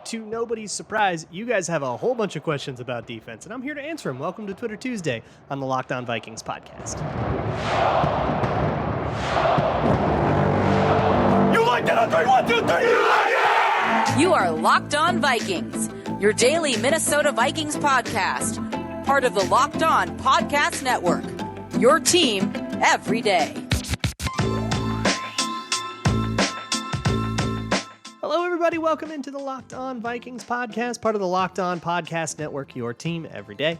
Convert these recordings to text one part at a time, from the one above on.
to nobody's surprise, you guys have a whole bunch of questions about defense, and I'm here to answer them. Welcome to Twitter Tuesday on the Locked On Vikings podcast. You like that on 3, 1, 2, 3, you like it! You are Locked On Vikings, your daily Minnesota Vikings podcast, part of the Locked On Podcast Network, your team every day. Hello, everybody. Welcome into the Locked On Vikings podcast, part of the Locked On Podcast Network, your team every day.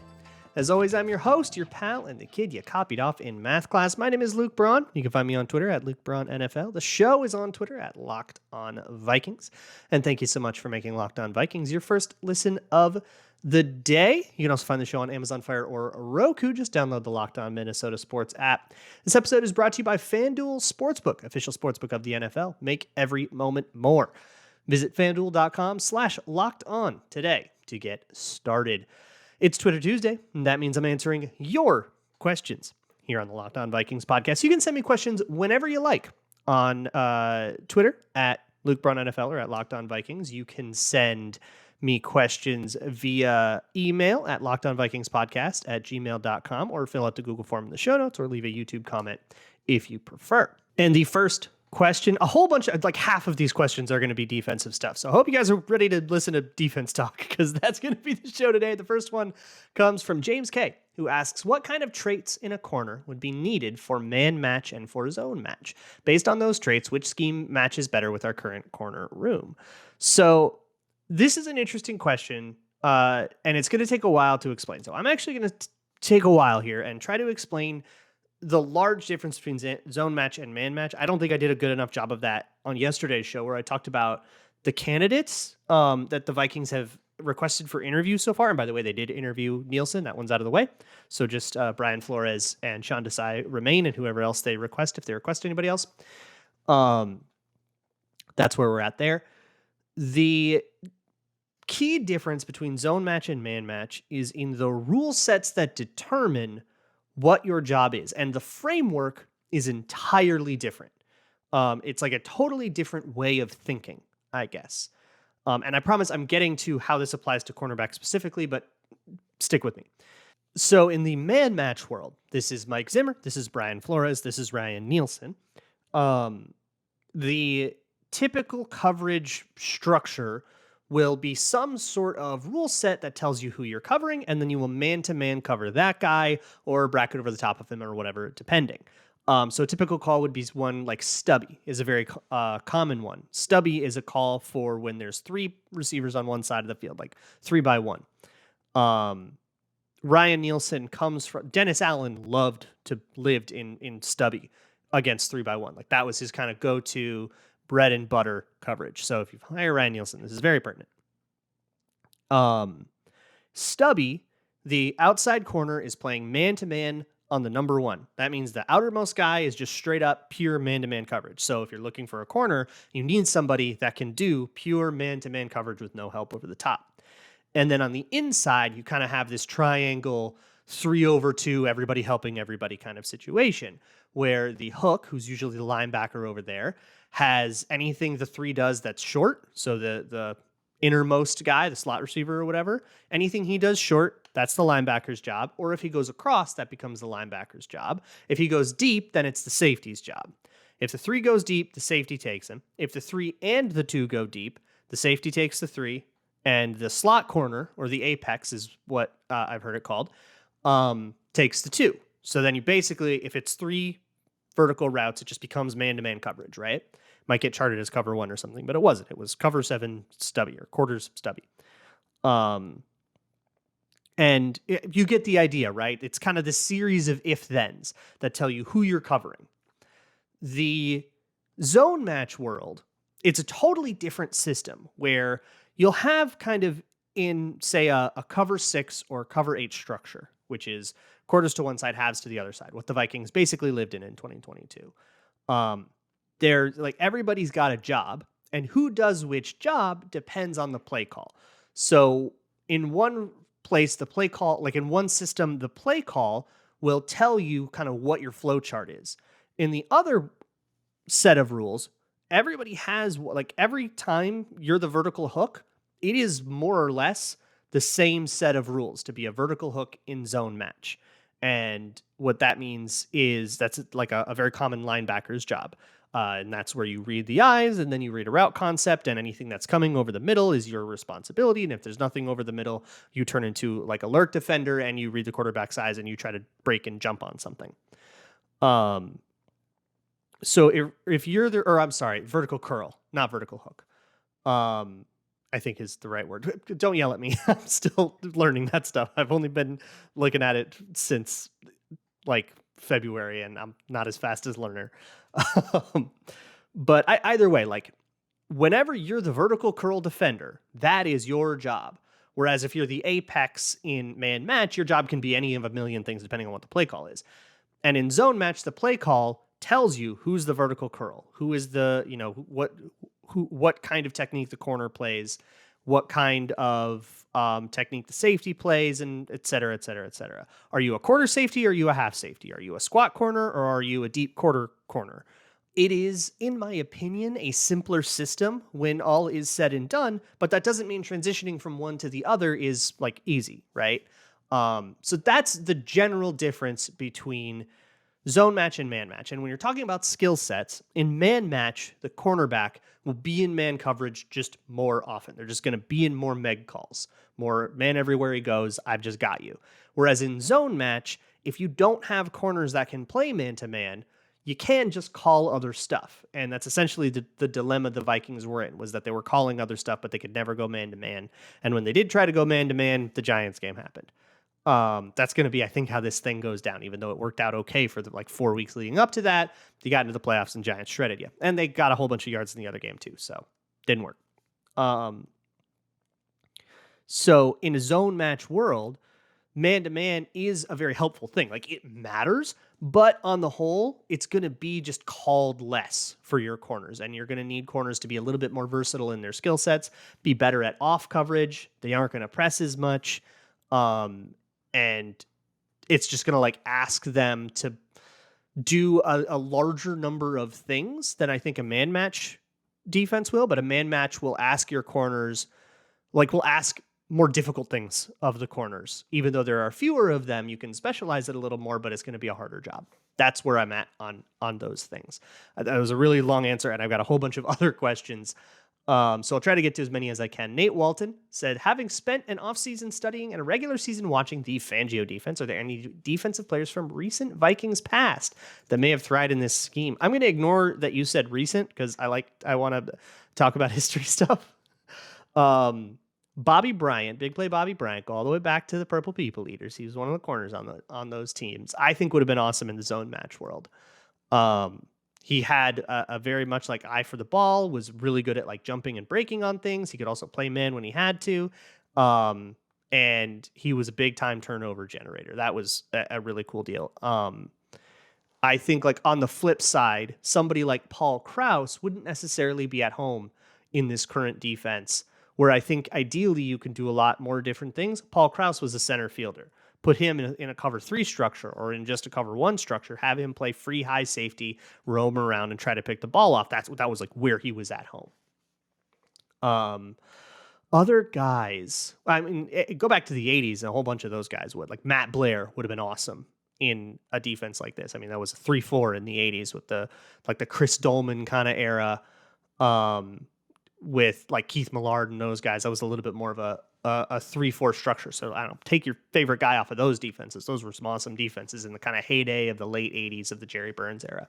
As always, I'm your host, your pal, and the kid you copied off in math class. My name is Luke Braun. You can find me on Twitter at Luke Braun NFL. The show is on Twitter at Locked On Vikings. And thank you so much for making Locked On Vikings your first listen of the day. You can also find the show on Amazon Fire or Roku. Just download the Locked On Minnesota Sports app. This episode is brought to you by FanDuel Sportsbook, official sportsbook of the NFL. Make every moment more. Visit FanDuel.com/lockedon today to get started. It's Twitter Tuesday, and that means I'm answering your questions here on the Locked On Vikings podcast. You can send me questions whenever you like on Twitter at Luke Braun NFL or at Locked On Vikings. You can send me questions via email at lockedonvikingspodcast@gmail.com or fill out the Google form in the show notes or leave a YouTube comment if you prefer. And the first question, a whole bunch of, like half of these questions are going to be defensive stuff. So I hope you guys are ready to listen to defense talk because that's going to be the show today. The first one comes from James K, who asks, what kind of traits in a corner would be needed for man match and for zone match? Based on those traits, which scheme matches better with our current corner room? So this is an interesting question, and it's going to take a while to explain. So I'm actually going to take a while here and try to explain the large difference between zone match and man match. I don't think I did a good enough job of that on yesterday's show where I talked about the candidates that the Vikings have requested for interview so far. And by the way, they did interview Nielsen. That one's out of the way. So just Brian Flores and Sean Desai remain, and whoever else they request, if they request anybody else. That's where we're at there. The key difference between zone match and man match is in the rule sets that determine what your job is. And the framework is entirely different. It's like a totally different way of thinking, I guess. And I promise I'm getting to how this applies to cornerback specifically, but stick with me. So in the man match world, this is Mike Zimmer, this is Brian Flores, this is Ryan Nielsen. The typical coverage structure will be some sort of rule set that tells you who you're covering, and then you will man-to-man cover that guy or bracket over the top of him or whatever, depending. So a typical call would be one like stubby is a very common one. Stubby is a call for when there's three receivers on one side of the field, like 3-by-1. Ryan Nielsen comes from Dennis Allen lived in stubby against 3-by-1. Like that was his kind of go-to bread and butter coverage. So if you hire Ryan Nielsen, this is very pertinent. Stubby, the outside corner, is playing man-to-man on the number one. That means the outermost guy is just straight up pure man-to-man coverage. So if you're looking for a corner, you need somebody that can do pure man-to-man coverage with no help over the top. And then on the inside, you kind of have this triangle 3-over-2, everybody helping everybody kind of situation, where the hook, who's usually the linebacker over there, has anything the 3 does that's short. So the innermost guy, the slot receiver or whatever, anything he does short, that's the linebacker's job. Or if he goes across, that becomes the linebacker's job. If he goes deep, then it's the safety's job. If the 3 goes deep, the safety takes him. If the 3 and the 2 go deep, the safety takes the 3, and the slot corner, or the apex is what I've heard it called, takes the 2. So then you basically, if it's 3 vertical routes, it just becomes man-to-man coverage, right? Might get charted as cover 1 or something, but it wasn't. It was cover 7 stubby or quarters stubby. And you get the idea, right? It's kind of this series of if-thens that tell you who you're covering. The zone match world, it's a totally different system where you'll have kind of in, say, a cover 6 or cover 8 structure, which is quarters to one side, halves to the other side, what the Vikings basically lived in 2022. They're like everybody's got a job, and who does which job depends on the play call. So in one place, the play call, like in one system, the play call will tell you kind of what your flow chart is. In the other set of rules, everybody has, like every time you're the vertical hook, it is more or less the same set of rules to be a vertical hook in zone match. And what that means is that's like a very common linebacker's job. And that's where you read the eyes and then you read a route concept, and anything that's coming over the middle is your responsibility. And if there's nothing over the middle, you turn into like a lurk defender and you read the quarterback's eyes and you try to break and jump on something. So if you're the, or I'm sorry, vertical curl, not vertical hook. I think is the right word. Don't yell at me. I'm still learning that stuff. I've only been looking at it since like February, and I'm not as fast as learner. But either way, like whenever you're the vertical curl defender, that is your job. Whereas if you're the apex in man match, your job can be any of a million things depending on what the play call is. And in zone match, the play call tells you who's the vertical curl, who is the, what kind of technique the corner plays, what kind of technique the safety plays, and et cetera, et cetera, et cetera. Are you a quarter safety or are you a half safety? Are you a squat corner or are you a deep quarter corner? It is, in my opinion, a simpler system when all is said and done, but that doesn't mean transitioning from one to the other is like easy, right? So that's the general difference between zone match and man match. And when you're talking about skill sets, in man match, the cornerback will be in man coverage just more often. They're just going to be in more meg calls, more man everywhere he goes, I've just got you. Whereas in zone match, if you don't have corners that can play man to man, you can just call other stuff. And that's essentially the dilemma the Vikings were in, was that they were calling other stuff, but they could never go man to man. And when they did try to go man to man, the Giants game happened. That's going to be, I think, how this thing goes down, even though it worked out okay for the 4 weeks leading up to that. You got into the playoffs and Giants shredded you. And they got a whole bunch of yards in the other game too, so didn't work. So in a zone match world, man-to-man is a very helpful thing. Like, it matters, but on the whole, it's going to be just called less for your corners, and you're going to need corners to be a little bit more versatile in their skill sets, be better at off coverage. They aren't going to press as much. And it's just going to ask them to do a larger number of things than I think a man match defense will, but a man match will ask your corners, will ask more difficult things of the corners. Even though there are fewer of them, you can specialize it a little more, but it's going to be a harder job. That's where I'm at on those things. That was a really long answer, and I've got a whole bunch of other questions. So I'll try to get to as many as I can. Nate Walton said, having spent an offseason studying and a regular season watching the Fangio defense, are there any defensive players from recent Vikings past that may have thrived in this scheme? I'm going to ignore that you said recent because I want to talk about history stuff. Bobby Bryant, big play Bobby Bryant, go all the way back to the Purple People Eaters. He was one of the corners on those teams. I think would have been awesome in the zone match world. He had a very much eye for the ball, was really good at jumping and breaking on things. He could also play man when he had to. And he was a big time turnover generator. That was a really cool deal. I think on the flip side, somebody like Paul Krause wouldn't necessarily be at home in this current defense, where I think ideally you can do a lot more different things. Paul Krause was a center fielder. Put him in a cover 3 structure or in just a cover 1 structure, have him play free high safety, roam around and try to pick the ball off. That was where he was at home. Other guys, I mean, go back to the 80s and a whole bunch of those guys would. Matt Blair would have been awesome in a defense like this. I mean, that was a 3-4 in the 80s with the Chris Dolman kind of era. With Keith Millard and those guys, that was a little bit more of a 3-4 structure. So I don't know, take your favorite guy off of those defenses. Those were some awesome defenses in the kind of heyday of the late 80s of the Jerry Burns era.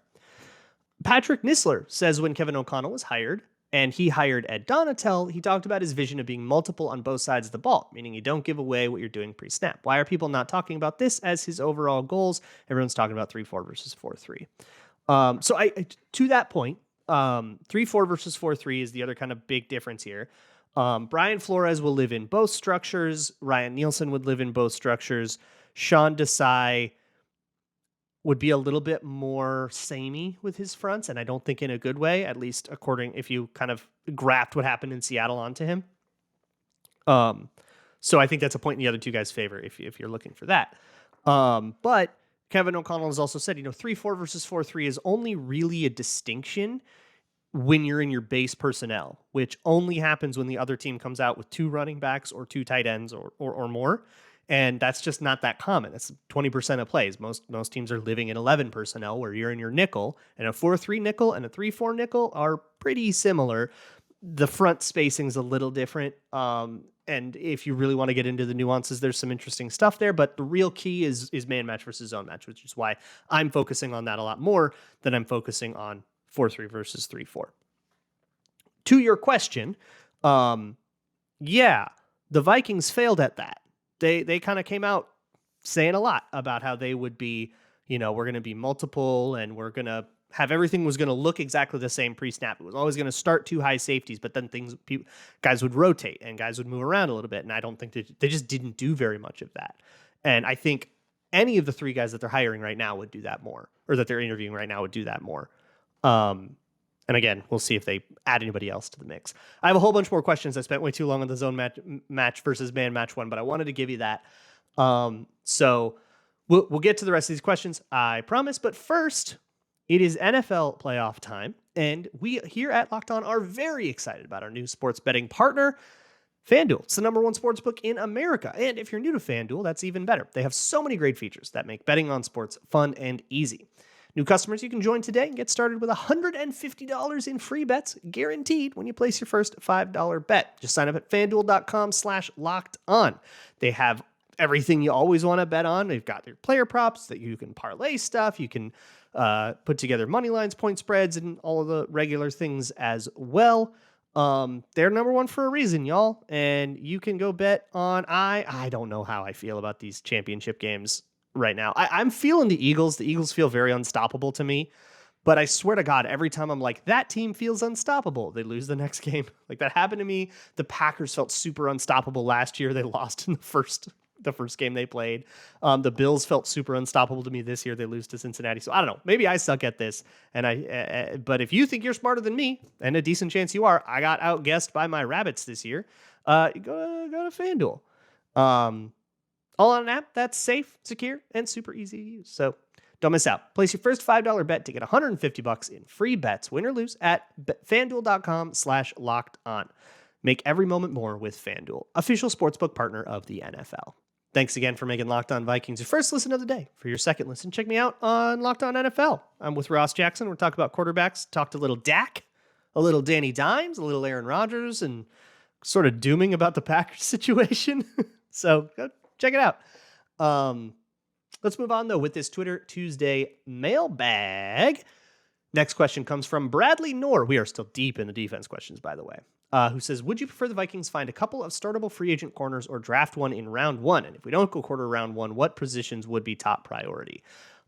Patrick Nisler says when Kevin O'Connell was hired and he hired Ed Donatel, he talked about his vision of being multiple on both sides of the ball, meaning you don't give away what you're doing pre-snap. Why are people not talking about this as his overall goals? Everyone's talking about 3-4 versus 4-3. So to that point, 3-4 versus 4-3 is the other kind of big difference here. Brian Flores will live in both structures. Ryan Nielsen would live in both structures. Sean Desai would be a little bit more samey with his fronts, and I don't think in a good way, at least if you kind of graft what happened in Seattle onto him. So I think that's a point in the other two guys' favor if you're looking for that. But Kevin O'Connell has also said, 3-4 versus 4-3 is only really a distinction when you're in your base personnel, which only happens when the other team comes out with 2 running backs or 2 tight ends or more. And that's just not that common. It's 20% of plays. Most teams are living in 11 personnel where you're in your nickel, and a 4-3 nickel and a 3-4 nickel are pretty similar. The front spacing's a little different. And if you really want to get into the nuances, there's some interesting stuff there. But the real key is man match versus zone match, which is why I'm focusing on that a lot more than I'm focusing on 4-3 versus 3-4. To your question, yeah, the Vikings failed at that. They kind of came out saying a lot about how they would be, we're going to be multiple and we're going to have everything was going to look exactly the same pre-snap. It was always going to start 2 high safeties, but then guys would rotate and guys would move around a little bit. And I don't think they just didn't do very much of that. And I think any of the 3 guys that they're hiring right now would do that more, or that they're interviewing right now would do that more. And again, we'll see if they add anybody else to the mix. I have a whole bunch more questions. I spent way too long on the zone match versus man match one, but I wanted to give you that. So we'll get to the rest of these questions, I promise. But first, it is NFL playoff time, and we here at Locked On are very excited about our new sports betting partner, FanDuel. It's the #1 sportsbook in America. And if you're new to FanDuel, that's even better. They have so many great features that make betting on sports fun and easy. New customers, you can join today and get started with $150 in free bets guaranteed when you place your first $5 bet. Just sign up at FanDuel.com/locked-on. They have everything you always want to bet on. They've got their player props that you can parlay stuff. You can put together money lines, point spreads, and all of the regular things as well. They're #1 for a reason, y'all. And you can go bet on, I don't know how I feel about these championship games right now. I'm feeling the Eagles. The Eagles feel very unstoppable to me. But I swear to God, every time I'm like, that team feels unstoppable, they lose the next game. Like that happened to me. The Packers felt super unstoppable last year. They lost in the first game they played. The Bills felt super unstoppable to me this year. They lose to Cincinnati. So I don't know. Maybe I suck at this. And but if you think you're smarter than me, and a decent chance you are, I got outguessed by my rabbits this year. Go to FanDuel. All on an app that's safe, secure, and super easy to use. So don't miss out. Place your first $5 bet to get $150 in free bets, win or lose, at FanDuel.com/locked-on. Make every moment more with FanDuel, official sportsbook partner of the NFL. Thanks again for making Locked On Vikings your first listen of the day. For your second listen, check me out on Locked On NFL. I'm with Ross Jackson. We're talking about quarterbacks. Talked a little Dak, a little Danny Dimes, a little Aaron Rodgers, and sort of dooming about the Packers situation. So go check it out. Let's move on, though, with this Twitter Tuesday mailbag. Next question comes from Bradley Knorr. We are still deep in the defense questions, by the way. Who says, would you prefer the Vikings find a couple of startable free agent corners or draft one in round 1? And if we don't go quarter round 1, what positions would be top priority?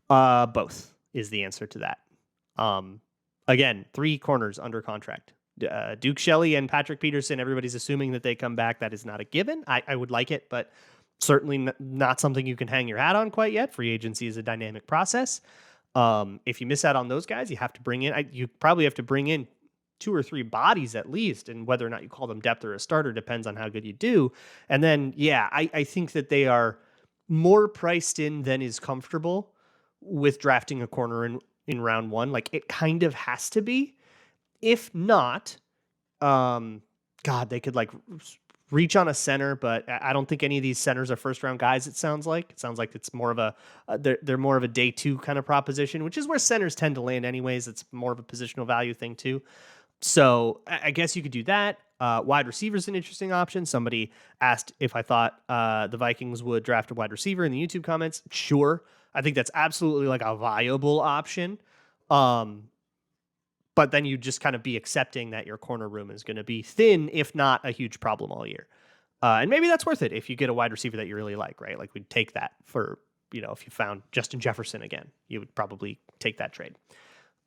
Both is the answer to that. Again, 3 corners under contract. Duke Shelley and Patrick Peterson, everybody's assuming that they come back. That is not a given. I would like it, but certainly not something you can hang your hat on quite yet. Free agency is a dynamic process. If you miss out on those guys, you probably have to bring in 2 or 3 bodies at least, and whether or not you call them depth or a starter depends on how good you do. And then, I think that they are more priced in than is comfortable with drafting a corner in round 1. Like it kind of has to be. If not, they could like reach on a center, but I don't think any of these centers are first round guys. It sounds like it's more of they're more of a day 2 kind of proposition, which is where centers tend to land anyways. It's more of a positional value thing too. So I guess you could do that. Wide receiver is an interesting option. Somebody asked if I thought the Vikings would draft a wide receiver in the YouTube comments. Sure. I think that's absolutely like a viable option. But then you just kind of be accepting that your corner room is going to be thin, if not a huge problem all year. And maybe that's worth it if you get a wide receiver that you really like, right? Like we'd take that for, if you found Justin Jefferson again, you would probably take that trade.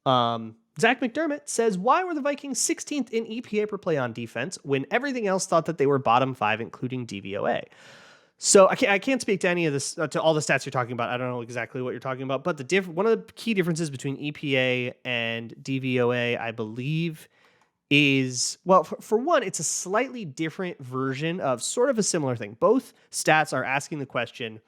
Zach McDermott says, why were the Vikings 16th in EPA per play on defense when everything else thought that they were bottom 5, including DVOA? So I can't speak to any of this, to all the stats you're talking about. I don't know exactly what you're talking about, but one of the key differences between EPA and DVOA, I believe, is, well, for one, it's a slightly different version of sort of a similar thing. Both stats are asking the question,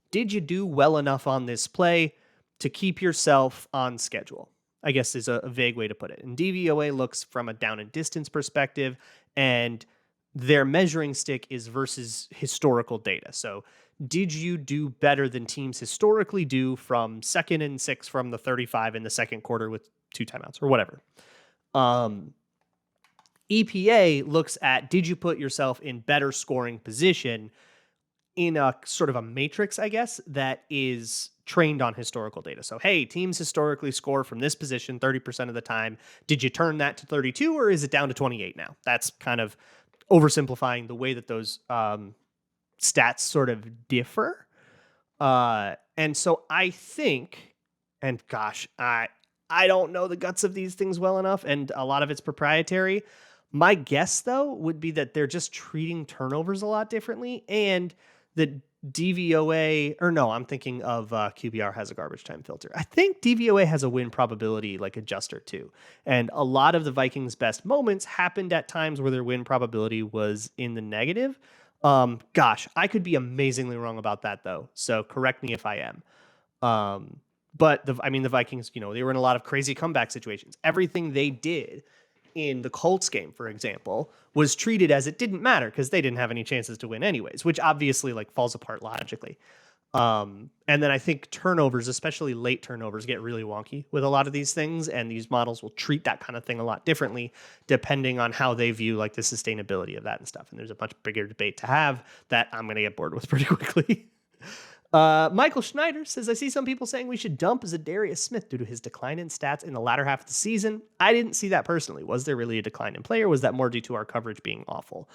did you do well enough on this play to keep yourself on schedule? I guess is a vague way to put it. And DVOA looks from a down and distance perspective, and their measuring stick is versus historical data. So did you do better than teams historically do from 2nd and 6 from the 35 in the second quarter with 2 timeouts or whatever? EPA looks at, did you put yourself in better scoring position in a sort of a matrix, I guess, that is trained on historical data. So, hey, teams historically score from this position 30% of the time. Did you turn that to 32 or is it down to 28 now? That's kind of oversimplifying the way that those stats sort of differ. And so I think, and gosh, I don't know the guts of these things well enough, and a lot of it's proprietary. My guess, though, would be that they're just treating turnovers a lot differently, and that DVOA, or no, I'm thinking of QBR has a garbage time filter. I think DVOA has a win probability like adjuster too. And a lot of the Vikings' best moments happened at times where their win probability was in the negative. Gosh, I could be amazingly wrong about that though. So correct me if I am. But the Vikings, they were in a lot of crazy comeback situations. Everything they did in the Colts game, for example, was treated as it didn't matter because they didn't have any chances to win anyways, which obviously falls apart logically. And then I think turnovers, especially late turnovers, get really wonky with a lot of these things, and these models will treat that kind of thing a lot differently depending on how they view the sustainability of that and stuff. And there's a much bigger debate to have that I'm going to get bored with pretty quickly. Michael Schneider says, I see some people saying we should dump Darius Smith due to his decline in stats in the latter half of the season. I didn't see that personally. Was there really a decline in play, or was that more due to our coverage being awful?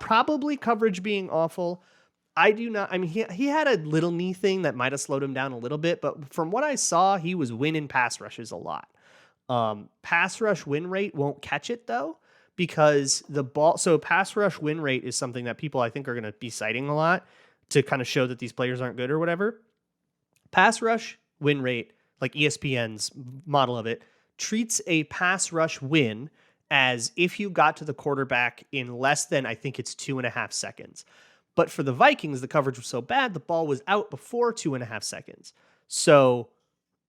Probably coverage being awful. I do not. I mean, he had a little knee thing that might have slowed him down a little bit, but from what I saw, he was winning pass rushes a lot. Pass rush win rate won't catch it though, because so pass rush win rate is something that people I think are going to be citing a lot to kind of show that these players aren't good or whatever. Pass rush win rate, like ESPN's model of it, treats a pass rush win as if you got to the quarterback in less than, I think it's 2.5 seconds. But for the Vikings, the coverage was so bad, the ball was out before 2.5 seconds. So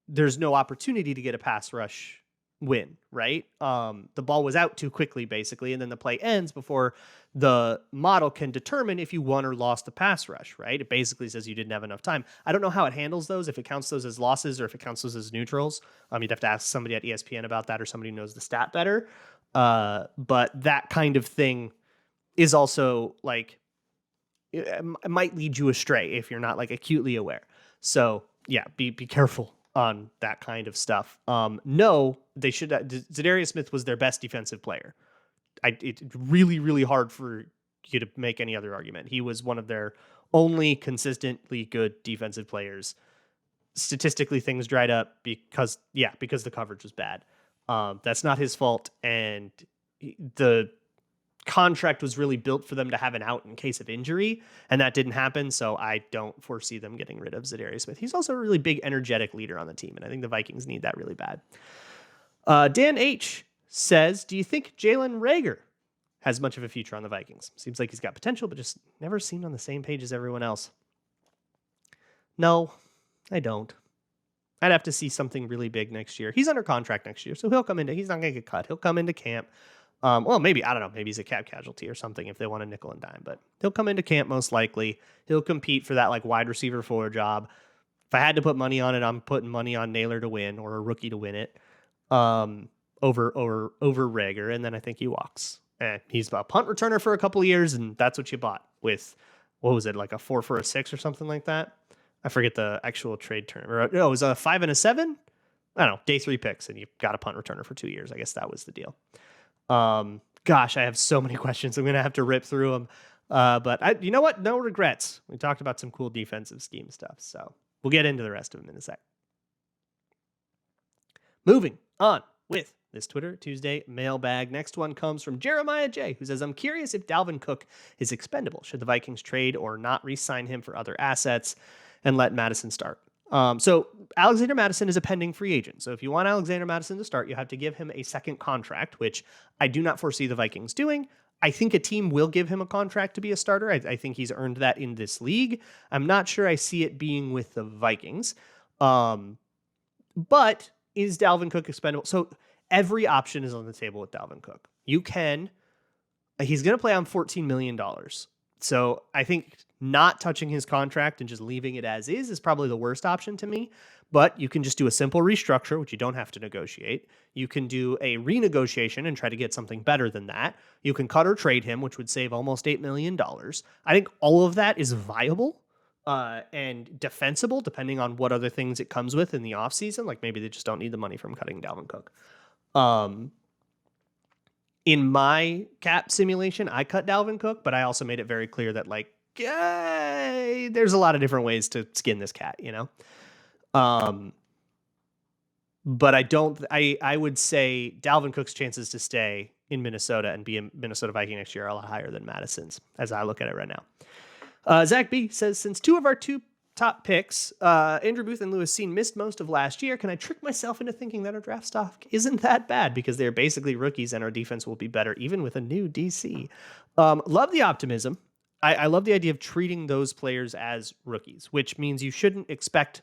there's no opportunity to get a pass rush win, right? The ball was out too quickly, basically, and then the play ends before the model can determine if you won or lost the pass rush, right? It basically says you didn't have enough time. I don't know how it handles those, if it counts those as losses or if it counts those as neutrals. You'd have to ask somebody at ESPN about that, or somebody who knows the stat better. But that kind of thing is also it might lead you astray if you're not acutely aware. So yeah, be careful on that kind of stuff. No, they should. Darius Smith was their best defensive player. It's really, really hard for you to make any other argument. He was one of their only consistently good defensive players. Statistically, things dried up because the coverage was bad. That's not his fault, and the contract was really built for them to have an out in case of injury, and that didn't happen, so I don't foresee them getting rid of Darius Smith. He's also a really big, energetic leader on the team, and I think the Vikings need that really bad. Dan H. says, do you think Jalen Reagor has much of a future on the Vikings? Seems like he's got potential, but just never seemed on the same page as everyone else. No, I don't. I'd have to see something really big next year. He's under contract next year, so he's not going to get cut. He'll come into camp. Well, maybe, I don't know, maybe he's a cap casualty or something if they want a nickel and dime, but he'll come into camp most likely. He'll compete for that wide receiver 4 job. If I had to put money on it, I'm putting money on Naylor to win, or a rookie to win it, over Reagor, and then I think he walks. He's a punt returner for a couple of years, and that's what you bought with, what was it, a 4 for a 6 or something like that? I forget the actual trade term. Or no, it was a 5 and a 7? I don't know, day 3 picks, and you got a punt returner for 2 years. I guess that was the deal. Gosh, I have so many questions. I'm going to have to rip through them. But you know what? No regrets. We talked about some cool defensive scheme stuff, so we'll get into the rest of them in a sec. Moving on with this Twitter Tuesday mailbag. Next one comes from Jeremiah J., who says, I'm curious if Dalvin Cook is expendable. Should the Vikings trade or not re-sign him for other assets and let Madison start? So Alexander Madison is a pending free agent. So if you want Alexander Madison to start, you have to give him a second contract, which I do not foresee the Vikings doing. I think a team will give him a contract to be a starter. I think he's earned that in this league. I'm not sure I see it being with the Vikings. But is Dalvin Cook expendable? So every option is on the table with Dalvin Cook. He's going to play on $14 million. So I think not touching his contract and just leaving it as is probably the worst option to me. But you can just do a simple restructure, which you don't have to negotiate. You can do a renegotiation and try to get something better than that. You can cut or trade him, which would save almost $8 million. I think all of that is viable and defensible, depending on what other things it comes with in the offseason. Like maybe they just don't need the money from cutting Dalvin Cook. In my cap simulation, I cut Dalvin Cook, but I also made it very clear that like, there's a lot of different ways to skin this cat, you know? But I would say Dalvin Cook's chances to stay in Minnesota and be a Minnesota Viking next year are a lot higher than Madison's as I look at it right now. Zach B says, since two of our two top picks, Andrew Booth and Lewis Cine missed most of last year, can I trick myself into thinking that our draft stock isn't that bad because they're basically rookies and our defense will be better even with a new DC? Love the optimism. I love the idea of treating those players as rookies, which means you shouldn't expect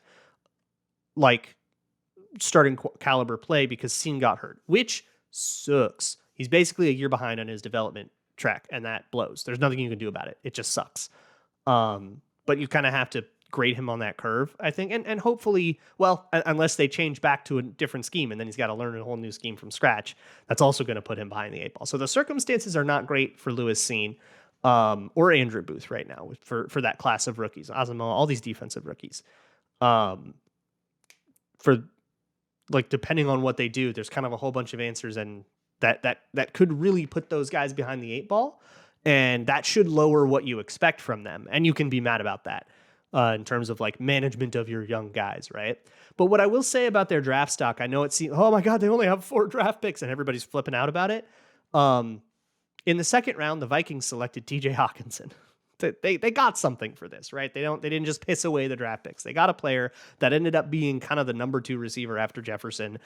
like starting caliber play because Cine got hurt, which sucks. He's basically a year behind on his development track, and that blows. There's nothing you can do about it. It just sucks. But you kind of have to grade him on that curve, I think. And hopefully, well, unless they change back to a different scheme and then he's got to learn a whole new scheme from scratch, that's also going to put him behind the eight ball. So the circumstances are not great for Lewis Cine or Andrew Booth right now for that class of rookies. Asamoah, all these defensive rookies. For like, depending on what they do, there's kind of a whole bunch of answers, and that could really put those guys behind the eight ball. And that should lower what you expect from them. And you can be mad about that in terms of like management of your young guys, right? But what I will say about their draft stock, I know it seems, oh my God, they only have 4 draft picks and everybody's flipping out about it. In the second round, the Vikings selected TJ Hawkinson. They got something for this, right? They didn't just piss away the draft picks. They got a player that ended up being kind of the number 2 receiver after Jefferson.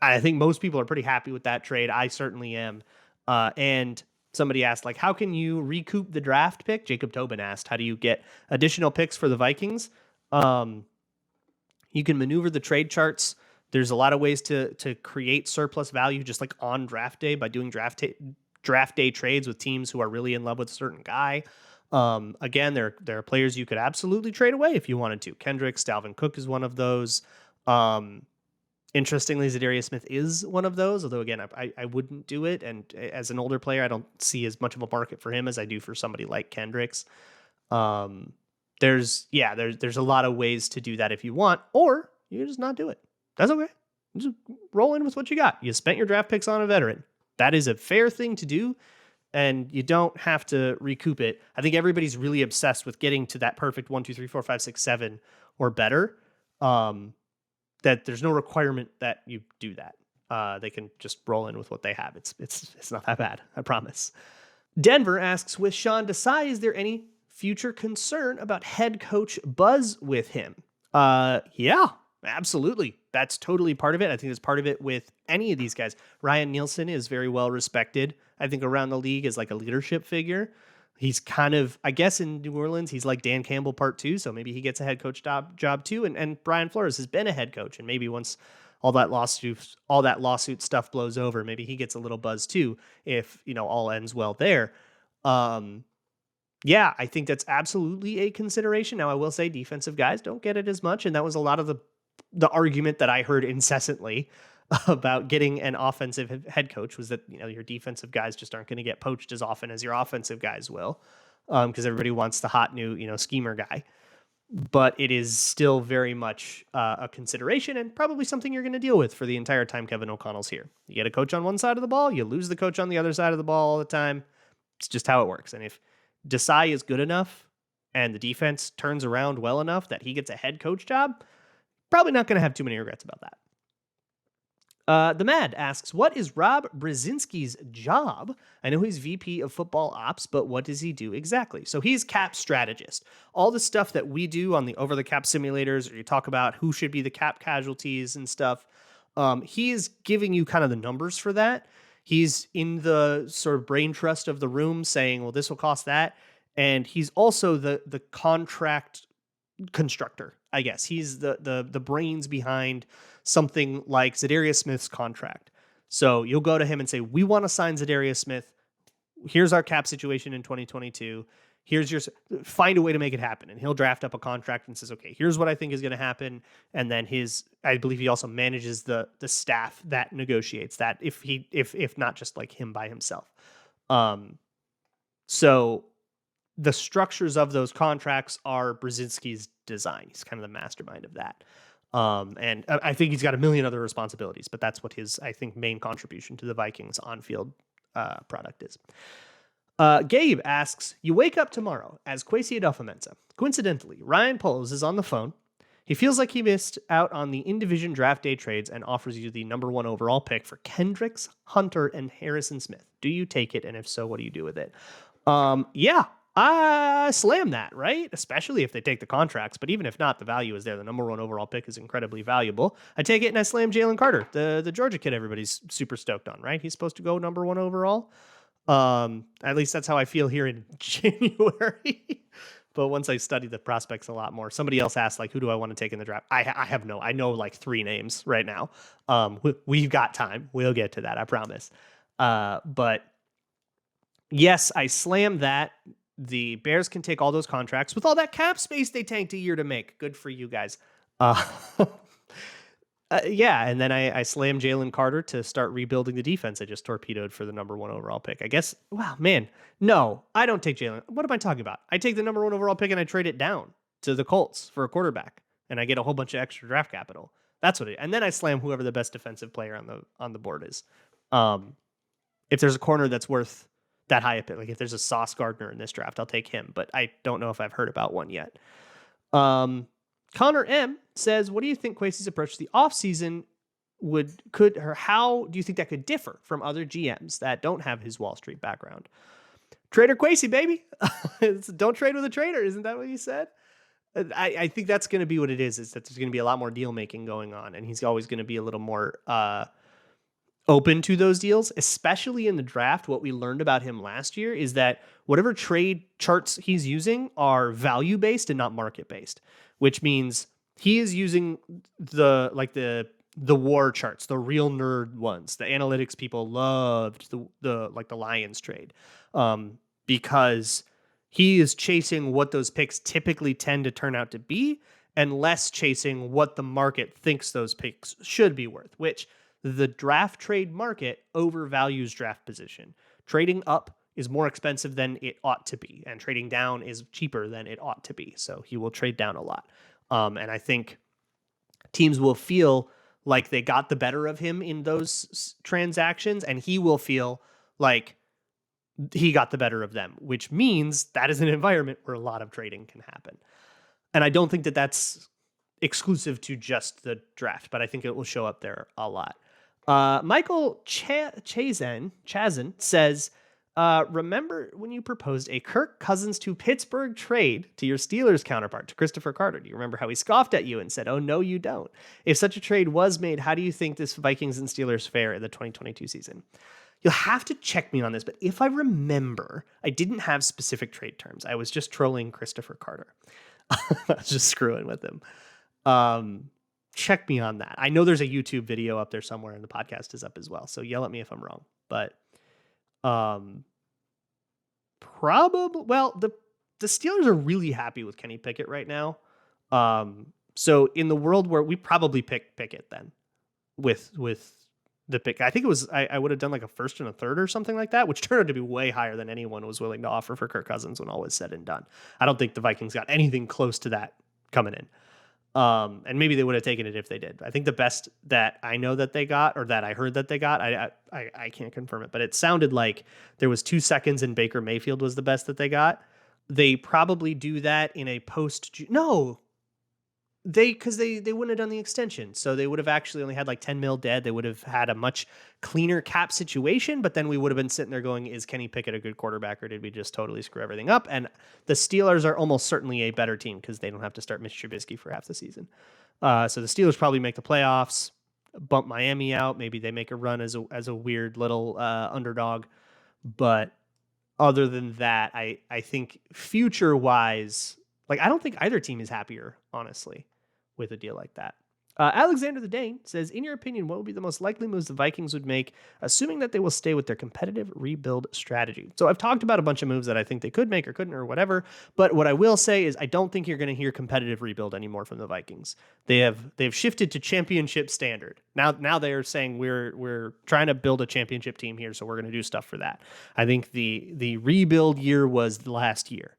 I think most people are pretty happy with that trade. I certainly am. And somebody asked, like, how can you recoup the draft pick? Jacob Tobin asked, how do you get additional picks for the Vikings? You can maneuver the trade charts. There's a lot of ways to create surplus value just like on draft day by doing draft day trades with teams who are really in love with a certain guy. Again, there are players you could absolutely trade away if you wanted to. Kendricks, Dalvin Cook is one of those. Interestingly, Darius Smith is one of those, although again, I wouldn't do it. And as an older player, I don't see as much of a market for him as I do for somebody like Kendricks. There's a lot of ways to do that if you want, or you can just not do it. That's okay. Just roll in with what you got. You spent your draft picks on a veteran. That is a fair thing to do, and you don't have to recoup it. I think everybody's really obsessed with getting to that perfect 1, 2, 3, 4, 5, 6, 7 or better. That there's no requirement that you do that. They can just roll in with what they have. It's not that bad, I promise. Denver asks, with Sean Desai, is there any future concern about head coach buzz with him? Yeah, absolutely. That's totally part of it. I think it's part of it with any of these guys. Ryan Nielsen is very well respected, I think, around the league as like a leadership figure. He's kind of, I guess in New Orleans, he's like Dan Campbell part 2. So maybe he gets a head coach job too. And Brian Flores has been a head coach. And maybe once all that lawsuit stuff blows over, maybe he gets a little buzz too, if, all ends well there. Yeah, I think that's absolutely a consideration. Now, I will say defensive guys don't get it as much. And that was a lot of the argument that I heard incessantly about getting an offensive head coach, was that, your defensive guys just aren't going to get poached as often as your offensive guys will, because everybody wants the hot new, schemer guy. But it is still very much a consideration and probably something you're going to deal with for the entire time Kevin O'Connell's here. You get a coach on one side of the ball, you lose the coach on the other side of the ball all the time. It's just how it works. And if Desai is good enough and the defense turns around well enough that he gets a head coach job, probably not going to have too many regrets about that. The Mad asks, what is Rob Brzezinski's job? I know he's VP of football ops, but what does he do exactly? So he's cap strategist. All the stuff that we do on the over the cap simulators, or you talk about who should be the cap casualties and stuff. He is giving you kind of the numbers for that. He's in the sort of brain trust of the room saying, well, this will cost that. And he's also the contract constructor, I guess. He's the brains behind something like Darius Smith's contract. So you'll go to him and say, we want to sign Darius Smith. Here's our cap situation in 2022. Find a way to make it happen. And he'll draft up a contract and says, okay, here's what I think is going to happen. And then I believe he also manages the staff that negotiates that if not just like him by himself. So the structures of those contracts are Brzezinski's design. He's kind of the mastermind of that. And I think he's got a million other responsibilities, but that's what his, I think, main contribution to the Vikings on-field product is. Gabe asks, you wake up tomorrow as Kwesi Adolfo-Mensah. Coincidentally, Ryan Polos is on the phone. He feels like he missed out on the in-division draft day trades and offers you the number 1 overall pick for Kendricks, Hunter, and Harrison Smith. Do you take it? And if so, what do you do with it? Yeah, I slam that, right? Especially if they take the contracts. But even if not, the value is there. The number 1 overall pick is incredibly valuable. I take it and I slam Jalen Carter, the Georgia kid everybody's super stoked on, right? He's supposed to go number 1 overall. At least that's how I feel here in January. But once I study the prospects a lot more, somebody else asked, like, who do I want to take in the draft? I know like 3 names right now. We've got time. We'll get to that. I promise. But yes, I slam that. The Bears can take all those contracts with all that cap space they tanked a year to make. Good for you guys. Yeah, and then I slam Jalen Carter to start rebuilding the defense I just torpedoed for the number 1 overall pick. I guess, wow, man, no, I don't take Jalen. What am I talking about? I take the number 1 overall pick and I trade it down to the Colts for a quarterback, and I get a whole bunch of extra draft capital. That's what it is. And then I slam whoever the best defensive player on the board is. If there's a corner that's worth that high a pick, like if there's a Sauce Gardner in this draft, I'll take him, but I don't know if I've heard about one yet. Conor M says, what do you think Kwesi's approach to the offseason how do you think that could differ from other GMs that don't have his Wall Street background? Trader Kwesi, baby. Don't trade with a trader. Isn't that what you said? I think that's going to be what it is that there's going to be a lot more deal making going on. And he's always going to be a little more open to those deals, especially in the draft. What we learned about him last year is that whatever trade charts he's using are value-based and not market-based, which means he is using the war charts, the real nerd ones. The analytics people loved the Lions trade because he is chasing what those picks typically tend to turn out to be and less chasing what the market thinks those picks should be worth, which the draft trade market overvalues draft position. Trading up is more expensive than it ought to be, and trading down is cheaper than it ought to be. So he will trade down a lot. And I think teams will feel like they got the better of him in those transactions, and he will feel like he got the better of them, which means that is an environment where a lot of trading can happen. And I don't think that that's exclusive to just the draft, but I think it will show up there a lot. Michael Chazen says, remember when you proposed a Kirk Cousins to Pittsburgh trade to your Steelers counterpart, to Christopher Carter? Do you remember how he scoffed at you and said, oh, no, you don't? If such a trade was made, how do you think this Vikings and Steelers fare in the 2022 season? You'll have to check me on this, but if I remember, I didn't have specific trade terms. I was just trolling Christopher Carter. I was just screwing with him. Check me on that. I know there's a YouTube video up there somewhere and the podcast is up as well. So yell at me if I'm wrong, but, probably, well, the Steelers are really happy with Kenny Pickett right now. So in the world where we probably pick Pickett then with the pick, I think it was, I would have done like a first and a third or something like that, which turned out to be way higher than anyone was willing to offer for Kirk Cousins when all was said and done. I don't think the Vikings got anything close to that coming in. And maybe they would have taken it if they did. I think the best that I know that they got, or that I heard that they got, I can't confirm it, but it sounded like there was 2 seconds and Baker Mayfield was the best that they got. They probably do that in a because they wouldn't have done the extension. So they would have actually only had like 10 mil dead. They would have had a much cleaner cap situation, but then we would have been sitting there going, is Kenny Pickett a good quarterback, or did we just totally screw everything up? And the Steelers are almost certainly a better team because they don't have to start Mitch Trubisky for half the season. So the Steelers probably make the playoffs, bump Miami out. Maybe they make a run as a weird little underdog. But other than that, I think future-wise, Like, I don't think either team is happier, honestly, with a deal like that. Alexander the Dane says, in your opinion, what would be the most likely moves the Vikings would make, assuming that they will stay with their competitive rebuild strategy? So I've talked about a bunch of moves that I think they could make or couldn't or whatever, but what I will say is I don't think you're going to hear competitive rebuild anymore from the Vikings. They've shifted to championship standard. Now they are saying we're trying to build a championship team here, so we're going to do stuff for that. I think the rebuild year was last year.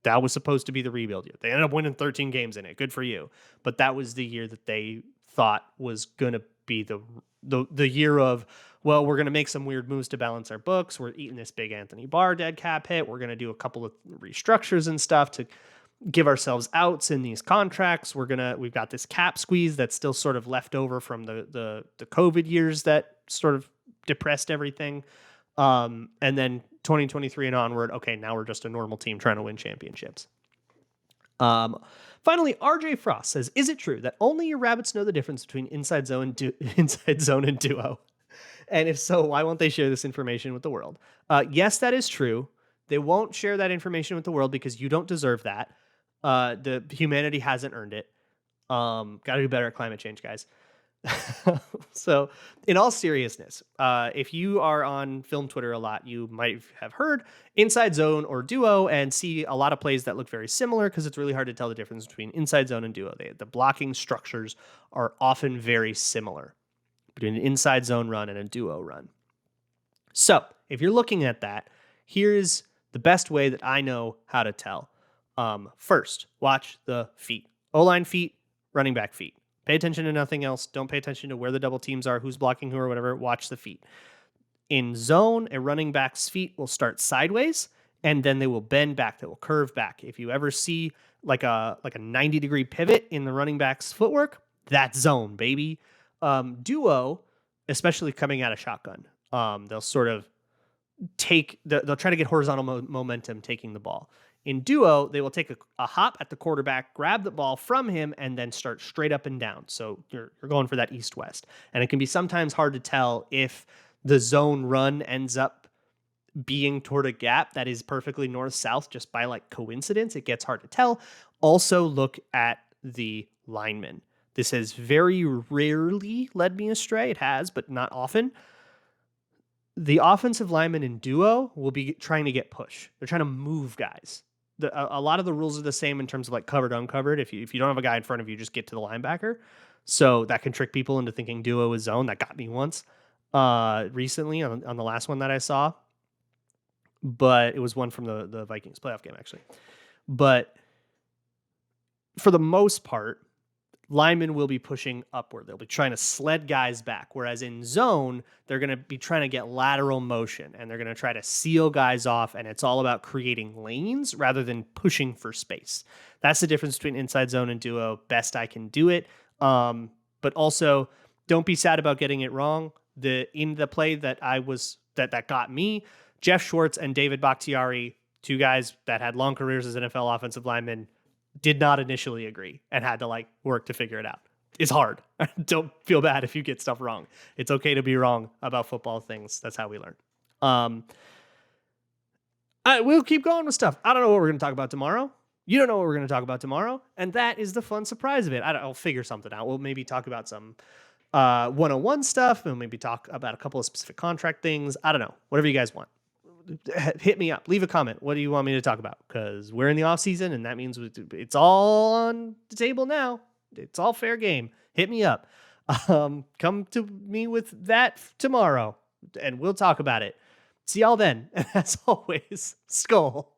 That was supposed to be the rebuild year. They ended up winning 13 games in it. Good for you. But that was the year that they thought was going to be the year of, well, we're going to make some weird moves to balance our books. We're eating this big Anthony Barr dead cap hit. We're going to do a couple of restructures and stuff to give ourselves outs in these contracts. We've got this cap squeeze that's still sort of left over from the COVID years that sort of depressed everything. And then 2023 and onward, okay, now we're just a normal team trying to win championships. Finally, RJ Frost says, is it true that only your rabbits know the difference between inside zone and duo? And if so, why won't they share this information with the world? Yes, that is true. They won't share that information with the world because you don't deserve that. The humanity hasn't earned it. Got to do better at climate change, guys. So in all seriousness, if you are on film Twitter a lot, you might have heard inside zone or duo and see a lot of plays that look very similar because it's really hard to tell the difference between inside zone and duo. The blocking structures are often very similar between an inside zone run and a duo run. So if you're looking at that, here's the best way that I know how to tell. First, watch the feet. O-line feet, running back feet. Pay attention to nothing else. Don't pay attention to where the double teams are, who's blocking who or whatever. Watch the feet. In zone, a running back's feet will start sideways, and then they will bend back. They will curve back. If you ever see like a 90-degree pivot in the running back's footwork, that's zone, baby. Duo, especially coming out of shotgun, they'll sort of they'll try to get horizontal momentum taking the ball. In duo, they will take a hop at the quarterback, grab the ball from him, and then start straight up and down. So you're going for that east-west. And it can be sometimes hard to tell if the zone run ends up being toward a gap that is perfectly north-south just by like coincidence. It gets hard to tell. Also look at the lineman. This has very rarely led me astray. It has, but not often. The offensive lineman in duo will be trying to get push. They're trying to move guys. A lot of the rules are the same in terms of like covered, uncovered. If you don't have a guy in front of you, just get to the linebacker. So that can trick people into thinking duo is zone. That got me once recently on the last one that I saw. But it was one from the Vikings playoff game, actually. But for the most part, linemen will be pushing upward. They'll be trying to sled guys back. Whereas in zone, they're going to be trying to get lateral motion and they're going to try to seal guys off. And it's all about creating lanes rather than pushing for space. That's the difference between inside zone and duo. Best I can do it. But also don't be sad about getting it wrong. In the play that that got me, Jeff Schwartz and David Bakhtiari, two guys that had long careers as NFL offensive linemen, did not initially agree and had to like work to figure it out. It's hard. Don't feel bad if you get stuff wrong. It's okay to be wrong about football things. That's how we learn. We'll keep going with stuff. I don't know what we're going to talk about tomorrow. You don't know what we're going to talk about tomorrow. And that is the fun surprise of it. I'll figure something out. We'll maybe talk about some 101 stuff. We'll maybe talk about a couple of specific contract things. I don't know. Whatever you guys want. Hit me up. Leave a comment. What do you want me to talk about? Because we're in the off season, and that means it's all on the table now. It's all fair game. Hit me up. Come to me with that tomorrow, and we'll talk about it. See y'all then. And as always, Skull.